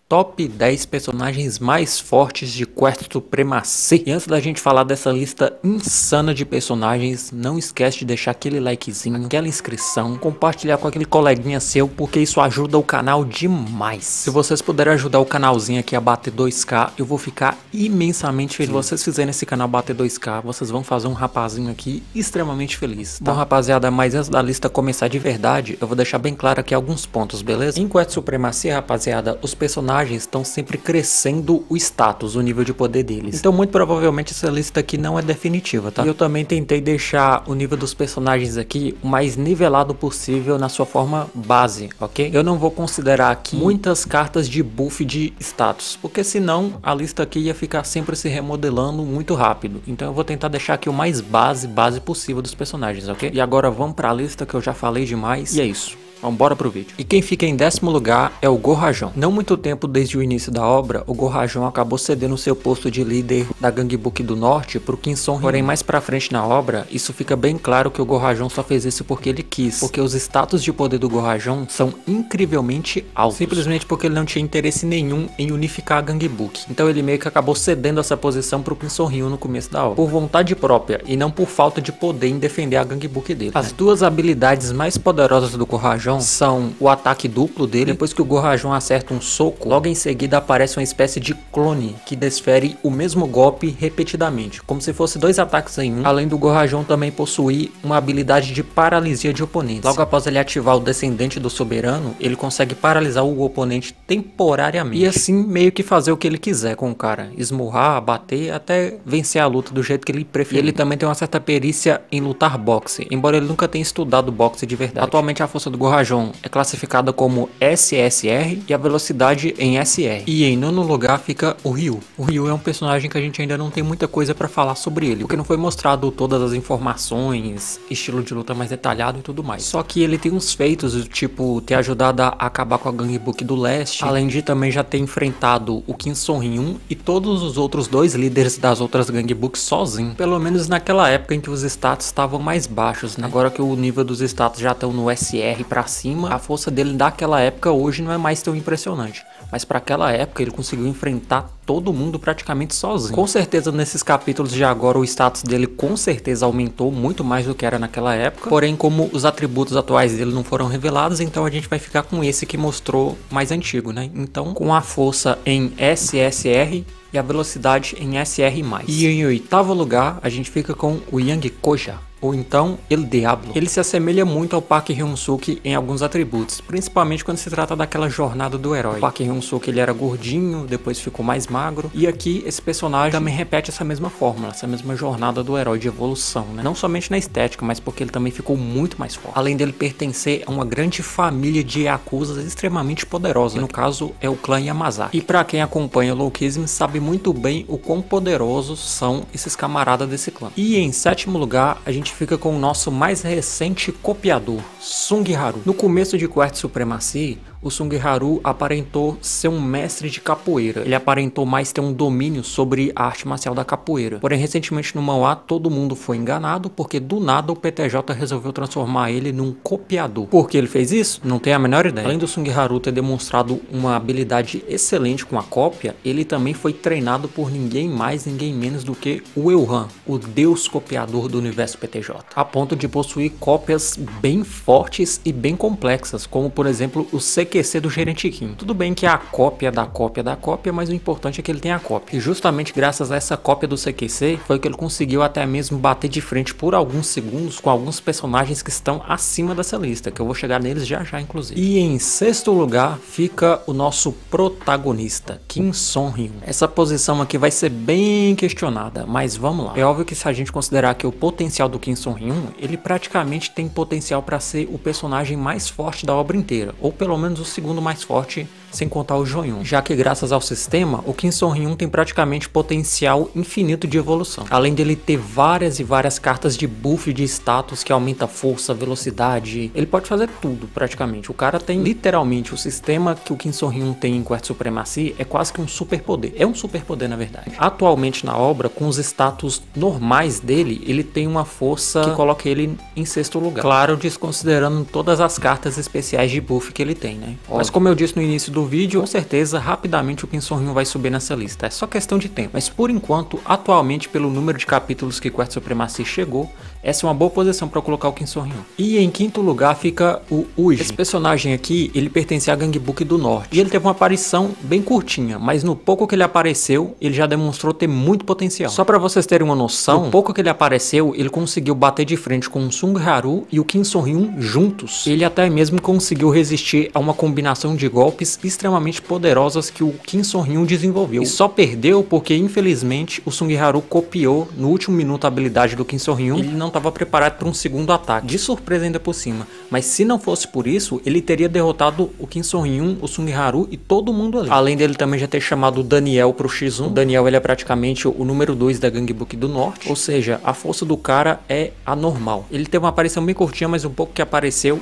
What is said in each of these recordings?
Top 10 personagens mais fortes de Quest Supremacy. E antes da gente falar dessa lista insana de personagens, não esquece de deixar aquele likezinho, aquela inscrição, compartilhar com aquele coleguinha seu, porque isso ajuda o canal demais. Se vocês puderem ajudar o canalzinho aqui a bater 2k, eu vou ficar imensamente feliz. Se vocês fizerem esse canal bater 2k, vocês vão fazer um rapazinho aqui extremamente feliz, tá? Bom, rapaziada, mas antes da lista começar de verdade, eu vou deixar bem claro aqui alguns pontos, beleza? Em Quest Supremacy, rapaziada, os personagens estão sempre crescendo o status, o nível de poder deles. Então muito provavelmente essa lista aqui não é definitiva, tá? E eu também tentei deixar o nível dos personagens aqui o mais nivelado possível na sua forma base, ok? Eu não vou considerar aqui muitas cartas de buff de status, porque senão a lista aqui ia ficar sempre se remodelando muito rápido. Então eu vou tentar deixar aqui o mais base possível dos personagens, ok? E agora vamos pra lista que eu já falei demais, e é isso. Vambora pro vídeo. E quem fica em 10º lugar é o Gorajon. Não muito tempo desde o início da obra, o Gorajon acabou cedendo seu posto de líder da Gangue Books do Norte pro Qin Song Hyun. Porém, mais pra frente na obra, isso fica bem claro que o Gorajon só fez isso porque ele quis. Porque os status de poder do Gorajon são incrivelmente altos. Simplesmente porque ele não tinha interesse nenhum em unificar a Gangue Books. Então ele meio que acabou cedendo essa posição pro Qin Song Hyun no começo da obra. Por vontade própria e não por falta de poder em defender a Gangue Books dele. As duas habilidades mais poderosas do Gorajon são o ataque duplo dele. Depois que o Gorajon acerta um soco, logo em seguida aparece uma espécie de clone que desfere o mesmo golpe repetidamente, como se fosse dois ataques em um. Além do Gorajon também possuir uma habilidade de paralisia de oponentes. Logo após ele ativar o Descendente do Soberano, ele consegue paralisar o oponente temporariamente. E assim meio que fazer o que ele quiser com o cara, esmurrar, bater, até vencer a luta do jeito que ele preferir. E ele também tem uma certa perícia em lutar boxe, embora ele nunca tenha estudado boxe de verdade. Atualmente a força do Gorajon é classificada como SSR e a velocidade em SR. E em nono lugar fica o Ryu. O Ryu é um personagem que a gente ainda não tem muita coisa pra falar sobre ele, porque não foi mostrado todas as informações, estilo de luta mais detalhado e tudo mais. Só que ele tem uns feitos, do tipo ter ajudado a acabar com a Gangue Books do Leste, além de também já ter enfrentado o Qin Song Hyun e todos os outros dois líderes das outras Gangue Books sozinho. Pelo menos naquela época em que os status estavam mais baixos, né? Agora que o nível dos status já estão no SR pra cima, a força dele daquela época hoje não é mais tão impressionante, mas para aquela época ele conseguiu enfrentar todo mundo praticamente sozinho. Com certeza nesses capítulos de agora o status dele com certeza aumentou muito mais do que era naquela época, porém como os atributos atuais dele não foram revelados, então a gente vai ficar com esse que mostrou mais antigo, né? Então com a força em SSR e a velocidade em SR+. E em 8º lugar a gente fica com o Yang Koja, ou então El Diablo. Ele se assemelha muito ao Park Hyun-suk em alguns atributos, principalmente quando se trata daquela jornada do herói. O Park Hyun-suk ele era gordinho, depois ficou mais magro, e aqui esse personagem também repete essa mesma fórmula, essa mesma jornada do herói de evolução, né? Não somente na estética, mas porque ele também ficou muito mais forte. Além dele pertencer a uma grande família de Yakuzas extremamente poderosa, que no caso é o clã Yamazaki. E pra quem acompanha o Loukism sabe muito bem o quão poderosos são esses camaradas desse clã. E em 7º lugar a gente fica com o nosso mais recente copiador, Sung Haru. No começo de Quest Supremacy, o Sung Haru aparentou ser um mestre de capoeira. Ele aparentou mais ter um domínio sobre a arte marcial da capoeira. Porém, recentemente no manhwa, todo mundo foi enganado, porque do nada o PTJ resolveu transformar ele num copiador. Por que ele fez isso? Não tenho a menor ideia. Além do Sung Haru ter demonstrado uma habilidade excelente com a cópia, ele também foi treinado por ninguém mais, ninguém menos do que o Elhan, o deus copiador do universo PTJ. A ponto de possuir cópias bem fortes e bem complexas, como por exemplo o CQC do Gerente Kim. Tudo bem que é a cópia da cópia da cópia, mas o importante é que ele tem a cópia. E justamente graças a essa cópia do CQC, foi que ele conseguiu até mesmo bater de frente por alguns segundos com alguns personagens que estão acima dessa lista, que eu vou chegar neles já já inclusive. E em 6º lugar fica o nosso protagonista, Qin Song Hyun. Essa posição aqui vai ser bem questionada, mas vamos lá. É óbvio que se a gente considerar que o potencial do Qin Song Hyun, ele praticamente tem potencial para ser o personagem mais forte da obra inteira, ou pelo menos o segundo mais forte sem contar o Joyun, já que graças ao sistema, o Qin Song Hyun tem praticamente potencial infinito de evolução. Além dele ter várias e várias cartas de buff de status que aumenta a força, velocidade, ele pode fazer tudo praticamente. O cara tem literalmente o sistema que o Qin Song Hyun tem em Quest Supremacy é quase que um super poder. É um super poder na verdade. Atualmente na obra, com os status normais dele, ele tem uma força que coloca ele em 6º lugar. Claro, desconsiderando todas as cartas especiais de buff que ele tem, né? Mas como eu disse no início do do vídeo, com certeza, rapidamente o Kim Son-Hyun vai subir nessa lista. É só questão de tempo. Mas por enquanto, atualmente, pelo número de capítulos que Quarto Supremacy chegou, essa é uma boa posição para colocar o Kim Son-Hyun. E em quinto lugar fica o Uji. Esse personagem aqui, ele pertence à Gangue Books do Norte. E ele teve uma aparição bem curtinha, mas no pouco que ele apareceu, ele já demonstrou ter muito potencial. Só para vocês terem uma noção, no pouco que ele apareceu, ele conseguiu bater de frente com o Sung Haru e o Kim Son-Hyun juntos. Ele até mesmo conseguiu resistir a uma combinação de golpes extremamente poderosas que o Kim Son-Hyun desenvolveu. E só perdeu porque, infelizmente, o Sung Haru copiou no último minuto a habilidade do Kim Son-Hyun. Ele não estava preparado para um segundo ataque, de surpresa ainda por cima. Mas se não fosse por isso, ele teria derrotado o Kim Son-Hyun, o Sung Haru e todo mundo ali. Além dele também já ter chamado o Daniel pro X1. O Daniel, ele é praticamente o número 2 da Gangue Books do Norte, ou seja, a força do cara é anormal. Ele teve uma aparição bem curtinha, mas o pouco que apareceu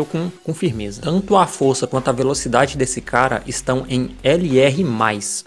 com firmeza. Tanto a força quanto a velocidade desse cara estão em LR+.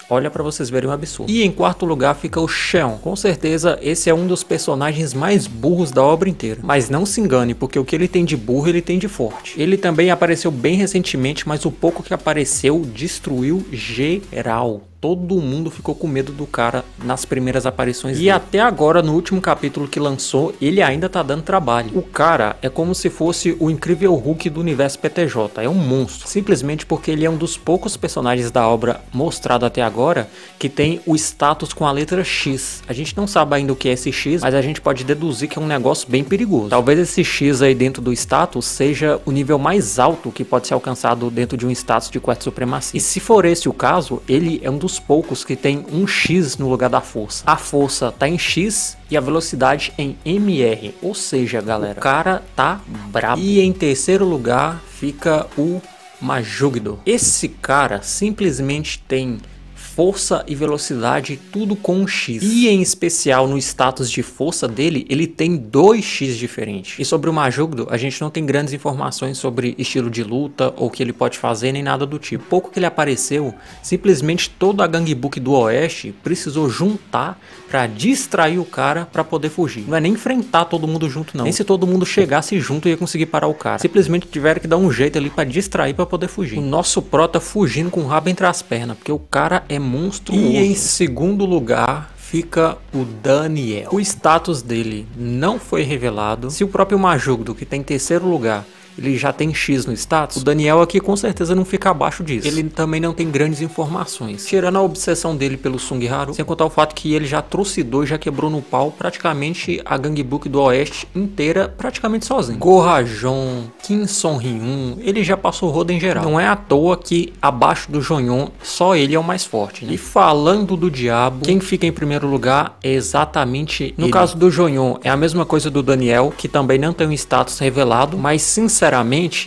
Olha pra vocês verem um absurdo. E em quarto lugar fica o Cheon. Com certeza esse é um dos personagens mais burros da obra inteira. Mas não se engane, porque o que ele tem de burro, ele tem de forte. Ele também apareceu bem recentemente, mas o pouco que apareceu destruiu geral. Todo mundo ficou com medo do cara nas primeiras aparições dele. E até agora, no último capítulo que lançou, ele ainda tá dando trabalho. O cara é como se fosse o incrível Hulk do universo PTJ. É um monstro. Simplesmente porque ele é um dos poucos personagens da obra mostrado até agora que tem o status com a letra X. A gente não sabe ainda o que é esse X, mas a gente pode deduzir que é um negócio bem perigoso. Talvez esse X aí dentro do status seja o nível mais alto que pode ser alcançado dentro de um status de Quarto Supremacia. E se for esse o caso, ele é um dos poucos que tem um X no lugar da força. A força tá em X e a velocidade em MR. Ou seja, galera, o cara tá brabo. E em terceiro lugar fica o Majugdo. Esse cara simplesmente tem força e velocidade tudo com um X. E em especial no status de força dele, ele tem 2 X diferentes. E sobre o Majugdo, a gente não tem grandes informações sobre estilo de luta ou o que ele pode fazer, nem nada do tipo. Pouco que ele apareceu, simplesmente toda a Gangue Books do Oeste precisou juntar para distrair o cara para poder fugir. Não é nem enfrentar todo mundo junto não. Nem se todo mundo chegasse junto ia conseguir parar o cara. Simplesmente tiveram que dar um jeito ali para distrair para poder fugir. O nosso prota fugindo com o rabo entre as pernas, porque o cara é monstruoso. E em segundo lugar fica o Daniel. O status dele não foi revelado. Se o próprio Majugdo, que tem em terceiro lugar, ele já tem X no status, o Daniel aqui com certeza não fica abaixo disso. Ele também não tem grandes informações. Tirando a obsessão dele pelo Sung Haru, sem contar o fato que ele já trucidou e já quebrou no pau praticamente a Gangue Books do Oeste inteira, praticamente sozinho. Gorajon, Kim Son-Hyun, ele já passou roda em geral. Não é à toa que abaixo do Jonyon, só ele é o mais forte, né? E falando do diabo, quem fica em primeiro lugar é exatamente no caso do Jonyon, é a mesma coisa do Daniel, que também não tem um status revelado, mas sinceramente,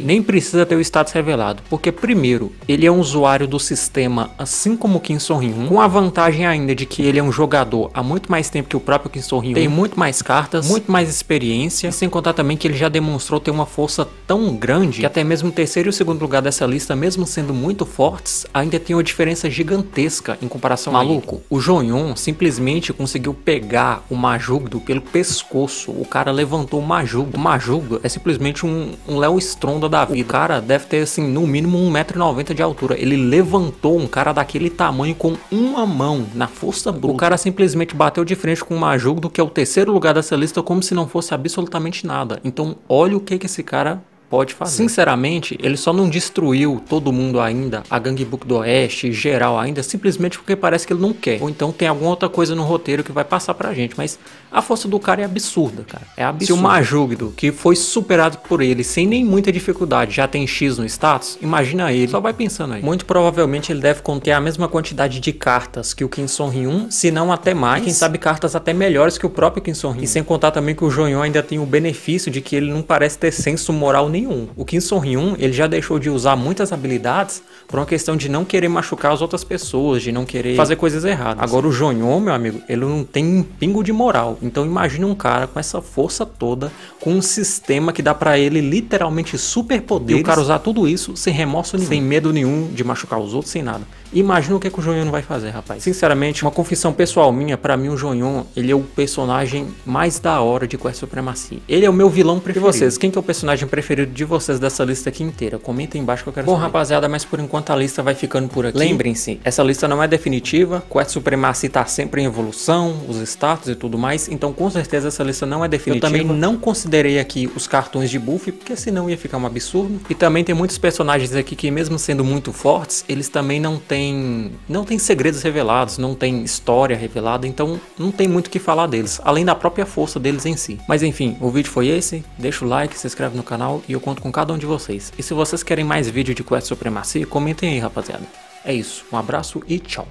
nem precisa ter o status revelado, porque primeiro, ele é um usuário do sistema assim como o Kim Son-Hyun, com a vantagem ainda de que ele é um jogador há muito mais tempo que o próprio Kim Son-Hyun, tem muito mais cartas, muito mais experiência, e sem contar também que ele já demonstrou ter uma força tão grande que até mesmo o terceiro e o segundo lugar dessa lista, mesmo sendo muito fortes, ainda tem uma diferença gigantesca em comparação a ele. O Jonyon simplesmente conseguiu pegar o Majugdo pelo pescoço, o cara levantou o Majugdo. O Majugdo é simplesmente um Léo Stronda da vida. O cara deve ter, assim, no mínimo 1,90 m de altura. Ele levantou um cara daquele tamanho com uma mão, na força bruta. O cara simplesmente bateu de frente com o Majugdo, que é o terceiro lugar dessa lista, como se não fosse absolutamente nada. Então, olha o que esse cara pode fazer. Sinceramente, ele só não destruiu todo mundo ainda, a Gangue Books do Oeste, geral ainda, simplesmente porque parece que ele não quer. Ou então tem alguma outra coisa no roteiro que vai passar pra gente, mas a força do cara é absurda, cara. É absurda. Se o Majugdo, que foi superado por ele sem nem muita dificuldade, já tem X no status, imagina ele, só vai pensando aí. Muito provavelmente ele deve conter a mesma quantidade de cartas que o Kim Son-Hyun, se não até mais, e quem sabe cartas até melhores que o próprio Kim Son-Hyun. E sem contar também que o Jonyon ainda tem o benefício de que ele não parece ter senso moral nenhum. O Kim Son-Hyun, ele já deixou de usar muitas habilidades por uma questão de não querer machucar as outras pessoas, de não querer fazer coisas erradas. Agora o Jonyon, meu amigo, ele não tem um pingo de moral. Então imagina um cara com essa força toda, com um sistema que dá pra ele literalmente superpoderes, e o cara usar tudo isso sem remorso nenhum, sem medo nenhum de machucar os outros, sem nada. Imagina o que o Jonyon vai fazer, rapaz. Sinceramente, uma confissão pessoal minha, pra mim o Jonyon, ele é o personagem mais da hora de Quest Supremacy. Ele é o meu vilão preferido. E vocês, quem que é o personagem preferido de vocês dessa lista aqui inteira? Comenta aí embaixo que eu quero saber. Bom, rapaziada, mas por enquanto a lista vai ficando por aqui. Lembrem-se, essa lista não é definitiva, Quest Supremacy tá sempre em evolução, os status e tudo mais, então com certeza essa lista não é definitiva. Eu também não considerei aqui os cartões de buff, porque senão ia ficar um absurdo. E também tem muitos personagens aqui que mesmo sendo muito fortes, eles também não têm segredos revelados, não tem história revelada, então não tem muito o que falar deles, além da própria força deles em si. Mas enfim, o vídeo foi esse, deixa o like, se inscreve no canal e eu conto com cada um de vocês. E se vocês querem mais vídeo de Quest Supremacy, comentem aí, rapaziada. É isso, um abraço e tchau.